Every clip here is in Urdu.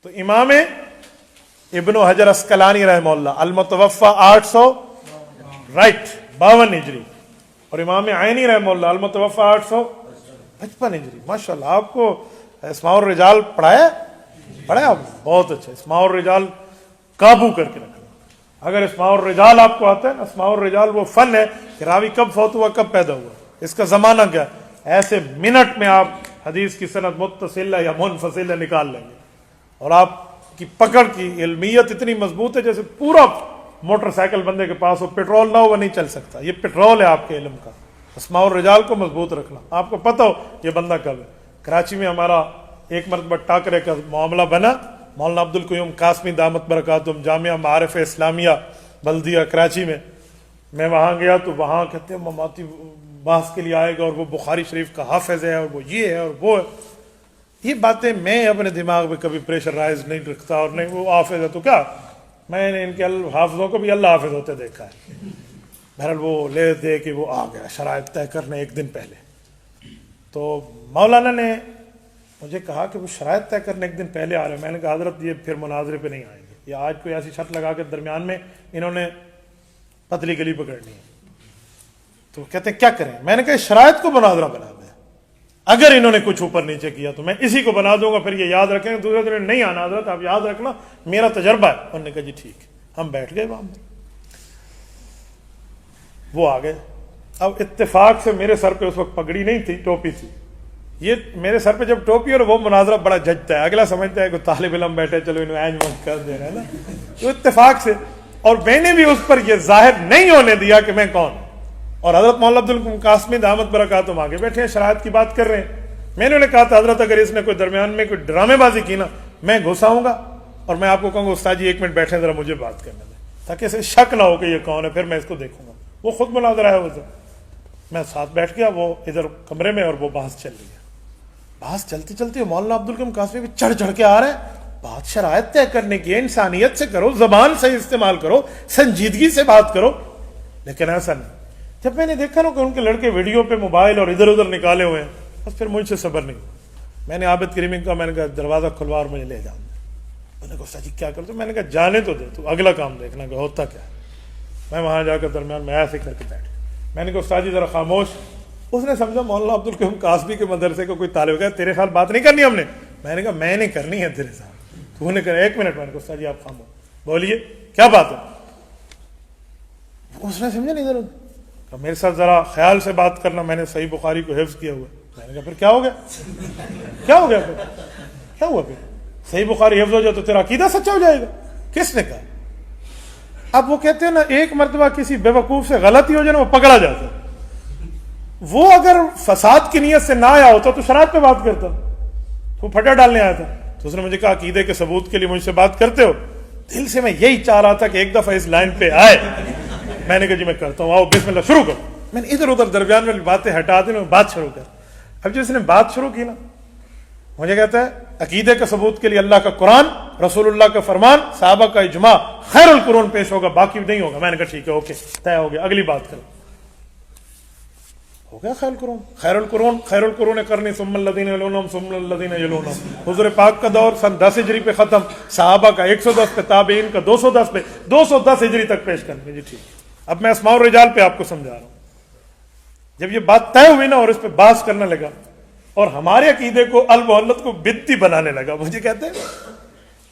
تو امام ابن حجر اسقلانی رحمہ المتوفا 800 رائٹ 52 ہجری، اور امام عینی رحمہ اللہ المتوفا 855 ہجری. ماشاء اللہ آپ کو اسماء الرجال پڑھایا آپ نے؟ بہت اچھا. اسماء الرجال قابو کر کے رکھنا. اگر اسماء الرجال آپ کو آتا ہے نا، اسماء الرجال وہ فن ہے کہ راوی کب فوت ہوا کب پیدا ہوا، اس کا زمانہ کیا، ایسے منٹ میں آپ حدیث کی سند متصل ہے یا منفصل ہے نکال لیں گے. اور آپ کی پکڑ کی علمیت اتنی مضبوط ہے جیسے پورا موٹر سائیکل بندے کے پاس ہو، پیٹرول نہ ہو وہ نہیں چل سکتا. یہ پیٹرول ہے آپ کے علم کا. اسماء الرجال کو مضبوط رکھنا. آپ کو پتہ ہو یہ بندہ کب ہے. کراچی میں ہمارا ایک مرتبہ ٹاکرے کا معاملہ بنا. مولانا عبد القیوم قاسمی دامت برکاتہم جامعہ معارف اسلامیہ بلدیہ کراچی میں وہاں گیا تو وہاں کہتے ہیں مماتی بحث کے لیے آئے گا اور وہ بخاری شریف کا حافظ ہے اور وہ یہ ہے اور وہ ہے. یہ باتیں میں اپنے دماغ میں کبھی پریشرائز نہیں رکھتا اور نہیں وہ حافظ ہے تو کیا. میں نے ان کے حافظوں کو بھی اللہ حافظ ہوتے دیکھا ہے. بہرحال وہ لے دے کہ وہ آ گیا شرائط طے کرنے ایک دن پہلے. تو مولانا نے مجھے کہا کہ وہ شرائط طے کرنے ایک دن پہلے آ رہے ہیں. میں نے کہا حضرت یہ پھر مناظرے پہ نہیں آئیں گے، یہ آج کوئی ایسی شرط لگا کے درمیان میں انہوں نے پتلی گلی پکڑنی ہے. تو کہتے ہیں کیا کریں. میں نے کہا شرائط کو مناظرہ بنا دیں، اگر انہوں نے کچھ اوپر نیچے کیا تو میں اسی کو بنا دوں گا. پھر یہ یاد رکھیں دوسرے دن نہیں آنا حضرت، آپ یاد رکھنا میرا تجربہ ہے. انہوں نے کہا جی ٹھیک ہے. ہم بیٹھ گئے وہاں. وہ آ گئے. اب اتفاق سے میرے سر پہ اس وقت پگڑی نہیں تھی، ٹوپی تھی. یہ میرے سر پہ جب ٹوپی اور وہ مناظرہ بڑا ججتا ہے، اگلا سمجھتا ہے کہ طالب علم بیٹھے چلو انہوں اینج منج کر دے رہے ہیں نا. تو اتفاق سے، اور میں نے بھی اس پر یہ ظاہر نہیں ہونے دیا کہ میں کون. اور حضرت مولانا عبد القیوم قاسمی دامت برکاتہم آگے بیٹھے ہیں شرائط کی بات کر رہے ہیں. میں نے انہیں کہا تھا حضرت اگر اس نے کوئی درمیان میں کوئی ڈرامے بازی کی نا میں گھس آؤں گا اور میں آپ کو کہوں گا استاد جی ایک منٹ بیٹھیں ذرا مجھے بات کرنے دیں، تاکہ اسے شک نہ ہو کہ یہ کون ہے، پھر میں اس کو دیکھوں گا. وہ خود مناظرہ ہے. ادھر میں ساتھ بیٹھ گیا، وہ ادھر کمرے میں، اور وہ بحث چل رہی ہے. بحث چلتی چلتی مولانا عبد القیوم قاسمی بھی چڑھ چڑھ کے آ رہے ہیں. بات شرائط طے کرنے کی ہے، انسانیت سے کرو، زبان سے استعمال کرو، سنجیدگی سے بات کرو. لیکن ایسا نہیں. جب میں نے دیکھا نا کہ ان کے لڑکے ویڈیو پہ موبائل اور ادھر ادھر نکالے ہوئے ہیں، بس پھر مجھ سے صبر نہیں. میں نے عابد کریمی کا میں نے کہا دروازہ کھلوا اور مجھے لے جاؤ. میں نے کہا استاد جی کیا کرتے؟ میں نے کہا جانے تو دے، تو اگلا کام دیکھنا کہ ہوتا کیا ہے. میں وہاں جا کر درمیان میں ایسے کر کے بیٹھ گیا. میں نے کہا استاد جی ذرا خاموش. اس نے سمجھا مولانا عبد القیوم قاسمی کے مدرسے کو کوئی طالب کا تیرے ساتھ بات نہیں کرنی ہم نے. میں نے کہا میں نے کرنی ہے تیرے ساتھ. تو انہوں نے کہا ایک منٹ. میں نے کہا استاد جی آپ خاموش بولیے کیا بات ہے. اس نے سمجھا نہیں ضرور. میرے ساتھ ذرا خیال سے بات کرنا، میں نے صحیح بخاری کو حفظ کیا ہوا. میں نے کہا پھر کیا ہو گیا؟ کیا ہو گیا پھر؟ کیا ہوا پھر؟ صحیح بخاری حفظ ہو جائے تو تیرا عقیدہ سچا ہو جائے گا. کس نے کہا؟ اب وہ کہتے ہیں نا ایک مرتبہ کسی بے وقوف سے غلطی ہو جائے نا وہ پکڑا جاتا ہے. وہ اگر فساد کی نیت سے نہ آیا ہوتا تو شرائط پہ بات کرتا، وہ پھٹا ڈالنے آیا تھا. تو اس نے مجھے کہا عقیدے کے ثبوت کے لیے مجھ سے بات کرتے ہو؟ دل سے میں یہی چاہ رہا تھا کہ ایک دفعہ اس لائن پہ آئے. میں نے کہا جی میں کرتا ہوں، آؤ بسم اللہ شروع کرو. میں نے ادھر ادھر درمیان میں باتیں ہٹا دی، بات شروع کر. اب جب اس نے بات شروع کی نا مجھے کہتا ہے عقیدے کا ثبوت کے لیے اللہ کا قرآن، رسول اللہ کا فرمان، صحابہ کا اجماع، خیر القرون پیش ہوگا، باقی نہیں ہوگا. میں نے کہا ٹھیک ہے اوکے طے ہو گیا، اگلی بات کرو. ہو گیا خیر القرون قرنی ثم الذین یلونہم ثم الذین یلونہم. حضور پاک کا دور سن 10 ہجری پہ ختم، صحابہ کا 110 پہ، تابعین کا 210 پہ، 210 ہجری تک پیش کرنے. جی ٹھیک. اب میں اسماء الرجال پہ آپ کو سمجھا رہا ہوں. جب یہ بات طے ہوئی نا اور اس پہ بحث کرنے لگا اور ہمارے عقیدے کو المحلت کو بدتی بنانے لگا، مجھے کہتے ہیں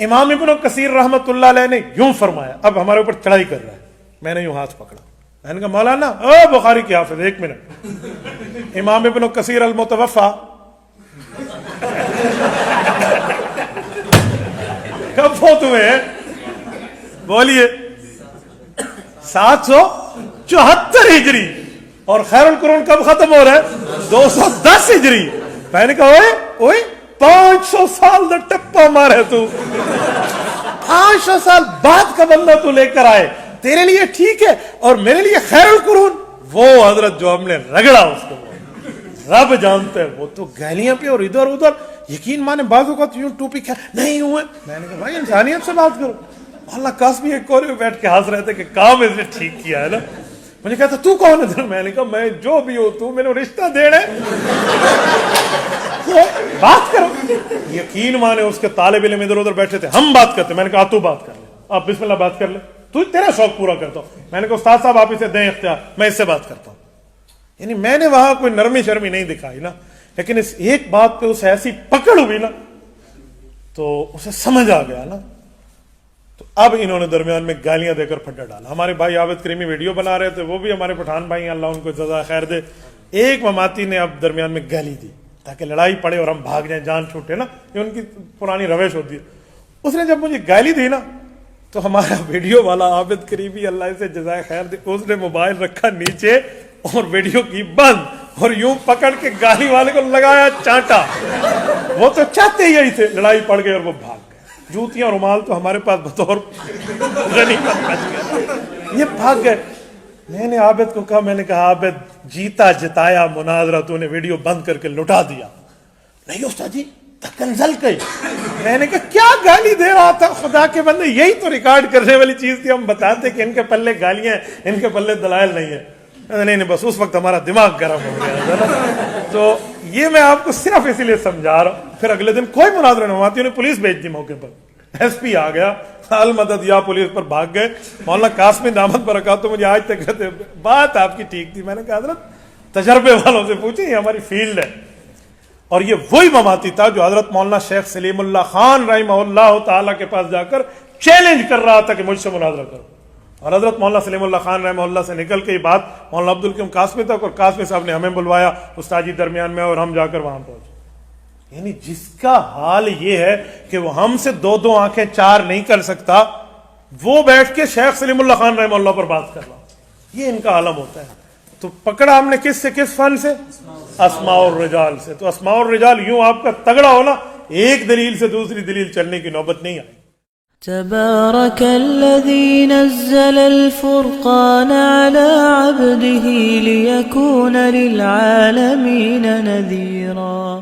امام ابن کثیر رحمۃ اللہ علیہ نے یوں فرمایا. اب ہمارے اوپر چڑھائی کر رہا ہے. میں نے یوں ہاتھ پکڑا. میں نے کہا مولانا او بخاری کی حافظ ایک منٹ. امام ابن کثیر المتوفا کب فوت ہوئے ہیں؟ بولیے 774 ہجری. اور خیر القرون کب ختم ہو رہا ہے؟ 210 ہجری. میں نے کہا اوئے 500 سال دا ٹپا مارے تو 500 سال بعد کا بندہ تو لے کر آئے. تیرے لیے ٹھیک ہے اور میرے لیے خیر القرون. وہ حضرت جو ہم نے رگڑا اس کو رب جانتا ہے. وہ تو گالیاں پہ اور ادھر ادھر یقین مانے بعض اوقات یوں ٹوپی کیا نہیں ہوئے. میں نے کہا بھائی انسانیت سے بات کرو. اللہ قاسمی ایک کونے میں بیٹھ کے ہنس رہے تھے کہ کام اس نے ٹھیک کیا ہے نا. مجھے کہتا تو کون ہے؟ میں نے کہا میں جو بھی ہوں تو میرے رشتہ دینا ہے. بات کرو. یقین مانے اس کے طالب علم ادھر ادھر بیٹھے تھے, ہم بات کرتے, میں نے کہا تو بات کر لے, آپ بسم اللہ بات کر لے, تو تیرا شوق پورا کرتا ہوں. میں نے کہا استاد صاحب آپ اسے دیں اختیار, میں اس سے بات کرتا ہوں. یعنی میں نے وہاں کوئی نرمی شرمی نہیں دکھائی نا, لیکن اس ایک بات پہ اسے ایسی پکڑ ہوئی نا تو اسے سمجھ آ گیا نا. تو اب انہوں نے درمیان میں گالیاں دے کر پھڈا ڈالا. ہمارے بھائی عابد کریمی ویڈیو بنا رہے تھے, وہ بھی ہمارے پٹھان بھائی ہیں, اللہ ان کو جزائے خیر دے. ایک مماتی نے اب درمیان میں گالی دی تاکہ لڑائی پڑے اور ہم بھاگ جائیں, جان چھوٹے نا, یہ ان کی پرانی روش ہوتی ہے. اس نے جب مجھے گالی دی نا تو ہمارا ویڈیو والا عابد کریمی, اللہ اسے جزائے خیر دے, اس نے موبائل رکھا نیچے اور ویڈیو کی بند, اور یوں پکڑ کے گالی والے کو لگایا چانٹا. وہ تو چاہتے ہی یہی تھے, لڑائی پڑ گئی اور وہ بھاگ گئے. جوتیاں رومال تو ہمارے پاس بطور غنیمت بچ گئے, یہ بھاگ گئے. میں نے عابد کو کہا, میں نے کہا عابد جیتا جتایا مناظرہ تو نے ویڈیو بند کر کے لٹا دیا. نہیں استاد جی کنزل کئی. میں نے کہا کیا گالی دے رہا تھا خدا کے بندے, یہی تو ریکارڈ کرنے والی چیز تھی, ہم بتاتے کہ ان کے پلے گالیاں ہیں, ان کے پلے دلائل نہیں ہے. نہیں بس اس وقت ہمارا دماغ گرم ہو گیا. تو یہ میں آپ کو صرف اسی لیے سمجھا رہا ہوں. پھر اگلے دن کوئی مناظرہ نہیں ہوا, انہیں پولیس بھیج دی موقع پر, ایس پی آ گیا, المدد یا پولیس پر بھاگ گئے. مولانا قاسمی دامت برکاتہ مجھے آج تک کہتے بات آپ کی ٹھیک تھی. میں نے کہا حضرت تجربے والوں سے پوچھیں, یہ ہماری فیلڈ ہے. اور یہ وہی مماتی تھا جو حضرت مولانا شیخ سلیم اللہ خان رحمہ اللہ تعالیٰ کے پاس جا کر چیلنج کر رہا تھا کہ مجھ سے مناظرہ کرو. اور حضرت مولانا سلیم اللہ خان رحمہ اللہ سے نکل کے یہ بات مولانا عبدالقیوم قاسمی تک, اور قاسمی صاحب نے ہمیں بلوایا, استاد جی درمیان میں, اور ہم جا کر وہاں پہنچے. یعنی جس کا حال یہ ہے کہ وہ ہم سے دو آنکھیں چار نہیں کر سکتا, وہ بیٹھ کے شیخ سلیم اللہ خان رحمہ اللہ پر بات کر رہا, یہ ان کا عالم ہوتا ہے. تو پکڑا ہم نے کس سے, کس فن سے, اسماء الرجال سے. تو اسماء الرجال یوں آپ کا تگڑا ہونا, ایک دلیل سے دوسری دلیل چلنے کی نوبت نہیں آئی. تبارك الذي نزل الفرقان على عبده ليكون للعالمين نذيرا.